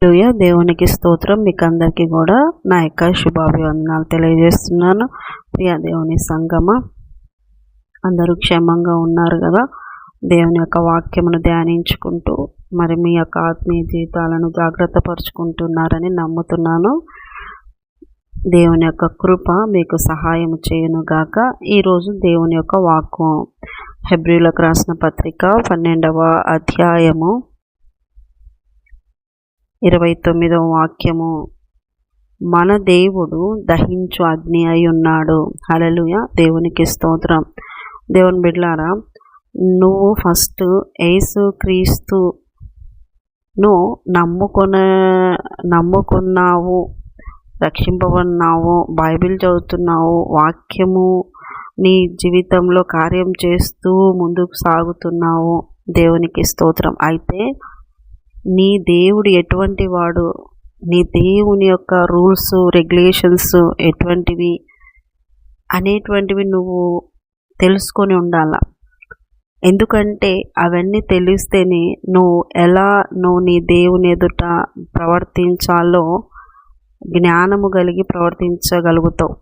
హల్లెలూయా. దేవునికి స్తోత్రం. మీకు అందరికీ కూడా నా యొక్క శుభాభివందనాలు తెలియజేస్తున్నాను. ప్రియ దేవుని సంగమ, అందరూ క్షేమంగా ఉన్నారు కదా. దేవుని యొక్క వాక్యమును ధ్యానించుకుంటూ మరి మీ యొక్క ఆత్మీయ జీవితాలను జాగ్రత్త పరుచుకుంటున్నారని నమ్ముతున్నాను. దేవుని యొక్క కృప మీకు సహాయం చేయునుగాక. ఈరోజు దేవుని యొక్క వాక్కు హెబ్రీయులకు రాసిన పత్రిక 12వ అధ్యాయము 29వ వాక్యము. మన దేవుడు దహించు అగ్ని అయి ఉన్నాడు. హల్లెలూయా. దేవునికి స్తోత్రం. దేవుని బిడ్డలారా, నువ్వు ఫస్ట్ యేసు క్రీస్తును నమ్ముకున్నావు, రక్షింపబడినావు, బైబిల్ చదువుతున్నావు, వాక్యము నీ జీవితంలో కార్యం చేస్తూ ముందుకు సాగుతున్నావు. దేవునికి స్తోత్రం. అయితే నీ దేవుడు ఎటువంటి వాడు, నీ దేవుని యొక్క రూల్స్ రెగ్యులేషన్స్ ఎటువంటివి అనేటువంటివి నువ్వు తెలుసుకొని ఉండాల. ఎందుకంటే అవన్నీ తెలిస్తేనే నువ్వు నీ దేవుని ఎదుట ప్రవర్తించాలో జ్ఞానము కలిగి ప్రవర్తించగలుగుతావు,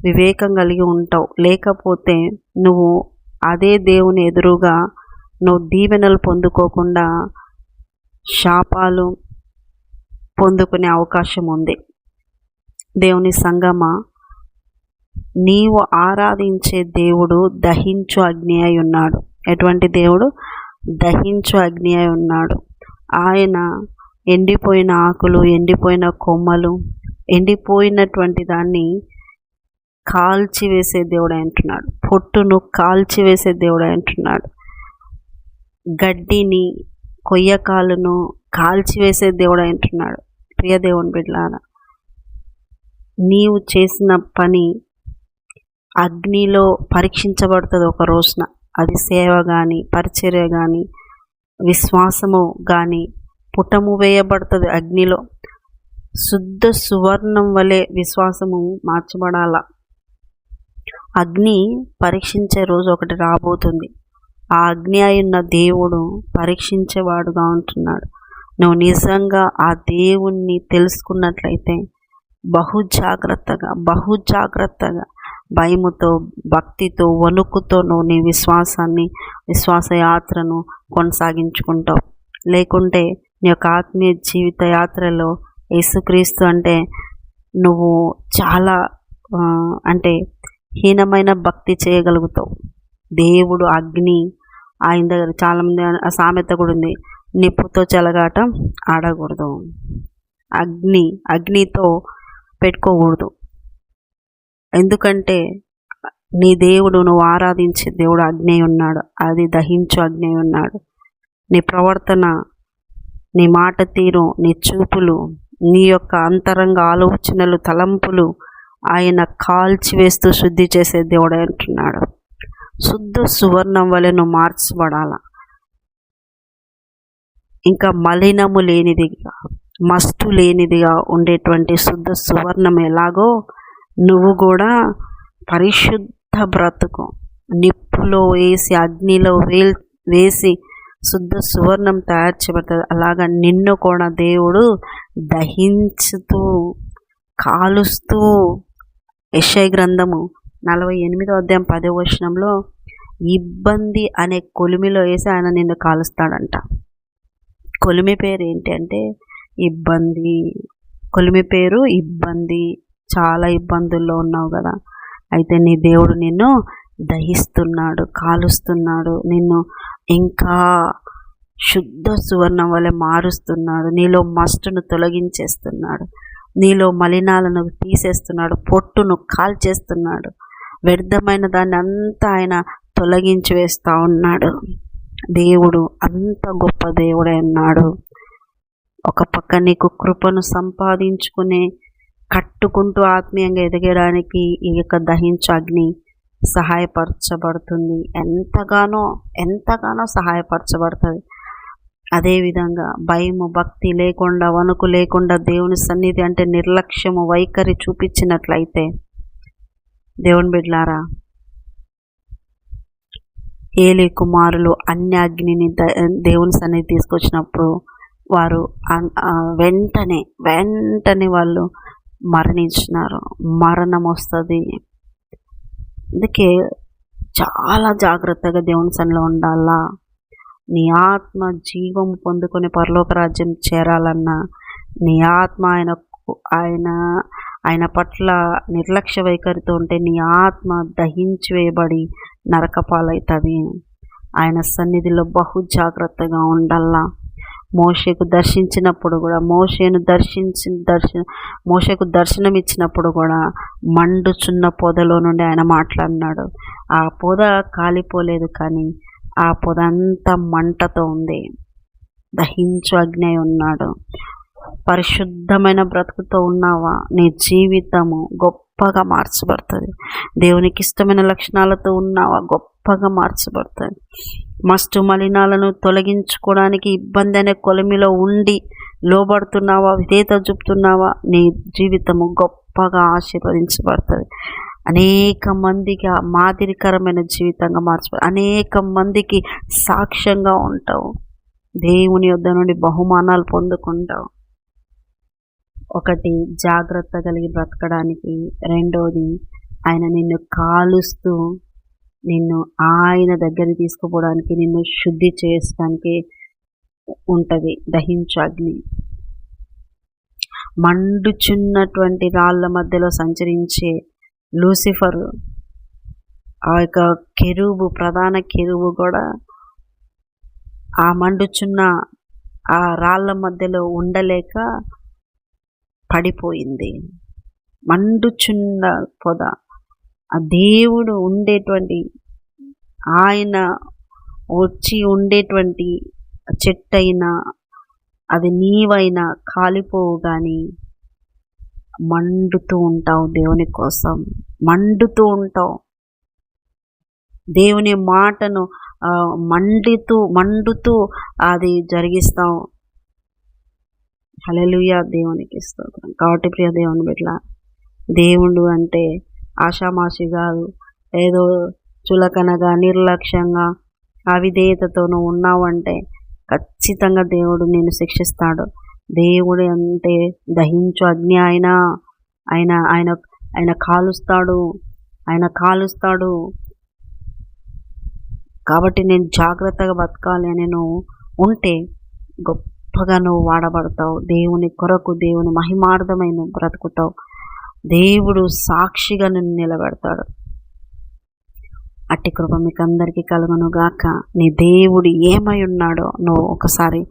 వివేకం కలిగి ఉంటావు. లేకపోతే నువ్వు అదే దేవుని ఎదురుగా నువ్వు దీవెనలు పొందుకోకుండా శాపాలు పొందుకునే అవకాశం ఉంది. దేవుని సంగమ, నీవు ఆరాధించే దేవుడు దహించు అగ్ని అయి ఉన్నాడు. ఎటువంటి దేవుడు? దహించు అగ్ని అయి ఉన్నాడు. ఆయన ఎండిపోయిన ఆకులు, ఎండిపోయిన కొమ్మలు, ఎండిపోయినటువంటి దాన్ని కాల్చివేసే దేవుడు అంటున్నాడు. పొట్టును కాల్చివేసే దేవుడు అంటున్నాడు. గడ్డిని, కొయ్యకాలను కాల్చివేసే దేవుడు అంటున్నాడు. ప్రియ దేవుని బిడ్డలారా, నీవు చేసిన పని అగ్నిలో పరీక్షించబడుతుంది ఒక రోజున. అది సేవ కానీ, పరిచర్య కానీ, విశ్వాసము కానీ పుటము వేయబడుతుంది అగ్నిలో. శుద్ధ సువర్ణం వలె విశ్వాసము మార్చబడాల. అగ్ని పరీక్షించే రోజు ఒకటి రాబోతుంది. ఆ అగ్ని అయిన దేవుడు పరీక్షించేవాడుగా ఉంటున్నాడు. నువ్వు నిజంగా ఆ దేవుణ్ణి తెలుసుకున్నట్లయితే బహు జాగ్రత్తగా భయముతో, భక్తితో, వణుకుతో నువ్వు నీ విశ్వాస యాత్రను కొనసాగించుకుంటావు. లేకుంటే నీ యొక్క ఆత్మీయ జీవిత యాత్రలో యేసుక్రీస్తు అంటే నువ్వు చాలా హీనమైన భక్తి చేయగలుగుతావు. దేవుడు అగ్ని, ఆయన దగ్గర చాలామంది సామెత కూడా ఉంది, నిప్పుతో చెలగాటం ఆడకూడదు, అగ్నితో పెట్టుకోకూడదు. ఎందుకంటే నీ దేవుడు, నువ్వు ఆరాధించే దేవుడు అగ్ని ఉన్నాడు. అది దహించు అగ్ని ఉన్నాడు. నీ ప్రవర్తన, నీ మాట తీరు, నీ చూపులు, నీ యొక్క అంతరంగ ఆలోచనలు, తలంపులు ఆయన కాల్చివేస్తూ శుద్ధి చేసే దేవుడు అంటున్నాడు. శుద్ధ సువర్ణం వలె నువ్వు మార్చబడాల. ఇంకా మలినము లేనిదిగా, మస్టు లేనిదిగా ఉండేటువంటి శుద్ధ సువర్ణం ఎలాగో నువ్వు కూడా పరిశుద్ధ బ్రతుకు నిప్పులో వేసి, అగ్నిలో వేసి శుద్ధ సువర్ణం తయారు చేయబడుతుంది. అలాగా నిన్ను కూడా దేవుడు దహించుతూ, కాలుస్తూ, యెషయా గ్రంథము 48వ అధ్యాయం 10వ వచనంలో ఇబ్బంది అనే కొలిమిలో వేసి ఆయన నిన్ను కాలుస్తాడంట. కొలిమి పేరు ఏంటి అంటే ఇబ్బంది. కొలిమి పేరు ఇబ్బంది. చాలా ఇబ్బందుల్లో ఉన్నావు కదా. అయితే నీ దేవుడు నిన్ను దహిస్తున్నాడు, కాలుస్తున్నాడు, నిన్ను ఇంకా శుద్ధ సువర్ణం వలె మారుస్తున్నాడు. నీలో మస్టును తొలగించేస్తున్నాడు, నీలో మలినాలను తీసేస్తున్నాడు, పొట్టును కాల్చేస్తున్నాడు, వ్యర్థమైన దాన్ని అంతా ఆయన తొలగించి వేస్తూ ఉన్నాడు. దేవుడు అంత గొప్ప దేవుడే ఉన్నాడు. ఒక పక్క నీకు కృపను కట్టుకుంటూ ఆత్మీయంగా ఎదగడానికి ఈ యొక్క దహించు అగ్ని సహాయపరచబడుతుంది. ఎంతగానో సహాయపరచబడుతుంది. అదేవిధంగా భయము, భక్తి లేకుండా, వణుకు లేకుండా దేవుని సన్నిధి అంటే నిర్లక్ష్యము, వైఖరి చూపించినట్లయితే దేవుని బిడ్డలారా, ఏలీ కుమారులు అన్య అగ్నిని దేవుని సన్నిధి తీసుకొచ్చినప్పుడు వారు వెంటనే వాళ్ళు మరణించినారు. మరణం వస్తుంది. అందుకే చాలా జాగ్రత్తగా దేవుని సన్నిధిలో ఉండాలా. నీ ఆత్మ జీవం పొందుకొని పరలోక రాజ్యం చేరాలన్నా, నీ ఆత్మ ఆయన పట్ల నిర్లక్ష్య వైఖరితో ఉంటే నీ ఆత్మ దహించి వేయబడి నరకపాలవుతుంది. ఆయన సన్నిధిలో బహు జాగ్రత్తగా ఉండాలా. మోషేకు దర్శించినప్పుడు కూడా, మోషేకు దర్శనం ఇచ్చినప్పుడు కూడా మండుచున్న పొదలో నుండి ఆయన మాట్లాడినాడు. ఆ పొద కాలిపోలేదు, కానీ ఆ పొద అంతా మంటతో ఉంది. దహించు అగ్ని అయి ఉన్నాడు. పరిశుద్ధమైన బ్రతుకుతో ఉన్నావా? నీ జీవితము గొప్పగా మార్చబడుతుంది. దేవునికి ఇష్టమైన లక్షణాలతో ఉన్నావా? గొప్పగా మార్చబడుతుంది. మస్తు మలినాలను తొలగించుకోవడానికి ఇబ్బంది అనే కొలిమిలో ఉండి లోబడుతున్నావా? విధేయత చూపుతున్నావా? నీ జీవితము గొప్పగా ఆశీర్వదించబడుతుంది. అనేక మందికి మాదిరికరమైన జీవితంగా మార్చబడుతుంది. అనేక మందికి సాక్ష్యంగా ఉంటావు. దేవుని యొద్ద నుండి బహుమానాలు పొందుకుంటావు. ఒకటి, జాగ్రత్త కలిగి బ్రతకడానికి. రెండోది, ఆయన నిన్ను కాలుస్తూ నిన్ను ఆయన దగ్గరికి తీసుకుపోవడానికి, నిన్ను శుద్ధి చేయడానికి ఉంటుంది దహించు అగ్ని. మండుచున్నటువంటి రాళ్ళ మధ్యలో సంచరించే లూసిఫర్, ఆ యొక్క కెరూబు, ప్రధాన కెరూబు కూడా ఆ మండుచున్న ఆ రాళ్ళ మధ్యలో ఉండలేక పడిపోయింది. మండుచున్న పొద, ఆ దేవుడు ఉండేటువంటి, ఆయన వచ్చి ఉండేటువంటి చెట్టైనా అది నీవైనా కాలిపోవు, కానీ మండుతూ ఉంటావు. దేవుని కోసం మండుతూ ఉంటావు. దేవుని మాటను మండుతూ అది జరిగిస్తావు. హల్లెలూయా, దేవునికి స్తోత్రం. కాబట్టి ప్రియ దేవుని బిడ్డ, దేవుడు అంటే ఆషామాషి కాదు. ఏదో చులకనగా, నిర్లక్ష్యంగా, అవిధేయతతో నువ్వు ఉన్నావంటే ఖచ్చితంగా దేవుడు నిన్ను శిక్షిస్తాడు. దేవుడు అంటే దహించు అగ్ని. ఆయన కాలుస్తాడు. కాబట్టి నేను జాగ్రత్తగా బతకాలి అని నువ్వు ఉంటే గొప్పగా నువ్వు వాడబడతావు. దేవుని కొరకు, దేవుని మహిమార్థమైన బ్రతుకుతావు. దేవుడు సాక్షిగా నిన్ను నిలబెడతాడు. అట్టి కృప మీకు అందరికీ కలుగును గాక. నీ దేవుడు ఏమై ఉన్నాడో నువ్వు ఒకసారి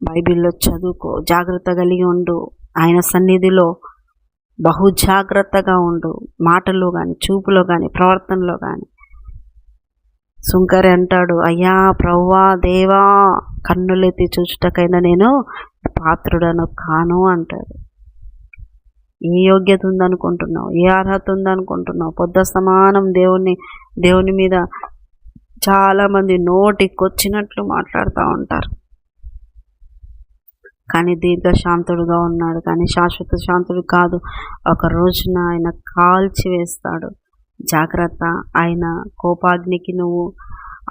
బైబిల్లో చదువుకో. జాగ్రత్త కలిగి ఉండు. ఆయన సన్నిధిలో బహు జాగ్రత్తగా ఉండు. మాటల్లో కానీ, చూపులో కానీ, ప్రవర్తనలో కానీ. సుంకరి అంటాడు, అయ్యా ప్రభువా దేవా, కన్నులెత్తి చూచుటకైనా నేను పాత్రుడను కాను అంటాడు. ఏ యోగ్యత ఉందనుకుంటున్నావు? ఏ అర్హత ఉందనుకుంటున్నావు? పొద్దు సమానం దేవుని మీద చాలామంది నోటికొచ్చినట్లు మాట్లాడుతూ ఉంటారు. కానీ దీర్ఘశాంతుడుగా ఉన్నాడు, కానీ శాశ్వత శాంతుడు కాదు. ఒక రోజున ఆయన కాల్చి వేస్తాడు. జాగ్రత్త. ఆయన కోపాగ్నికి నువ్వు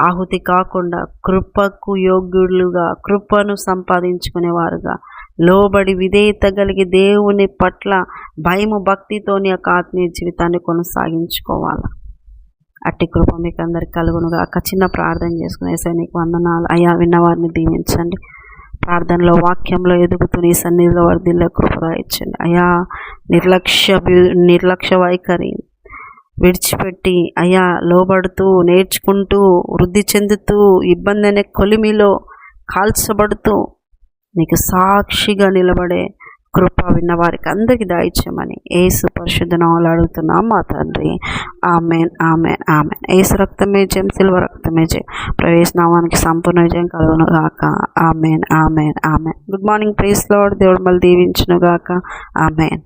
ఆహుతి కాకుండా కృపకు యోగ్యులుగా, కృపను సంపాదించుకునేవారుగా, లోబడి విధేయత కలిగి దేవుని పట్ల భయము భక్తితో నీ యొక్క ఆత్మీయ జీవితాన్ని కొనసాగించుకోవాలి. అట్టి కృప మీకు అందరికి కలుగునుగా. చిన్న ప్రార్థన చేసుకునే నీకు వందనాలు అయ్యా. విన్నవారిని దీవించండి. ప్రార్థనలో, వాక్యంలో ఎదుగుతూ నీ సన్నిధిలో వర్ధిల్లే కృప ఇచ్చండి అయ్యా. నిర్లక్ష్య వైఖరి విడిచిపెట్టి అయ్యా, లోబడుతూ, నేర్చుకుంటూ, వృద్ధి చెందుతూ, ఇబ్బంది అనే కొలిమిలో కాల్చబడుతూ నీకు సాక్షిగా నిలబడే కృప విన్నవారికి అందరికీ దయచేయమని యేసు పరిశుద్ధ నామములో అడుగుతున్నాం మా తండ్రి. Amen, amen, amen. యేసు రక్తమే జయం, సిలువ రక్తమే జయం. ప్రవేశనామానికి సంపూర్ణ విజయం కలుగును గాక. Amen, amen, amen. Good morning. Praise lord. దేవుడు మళ్ళీ దీవించును గాక. ఆమెన్.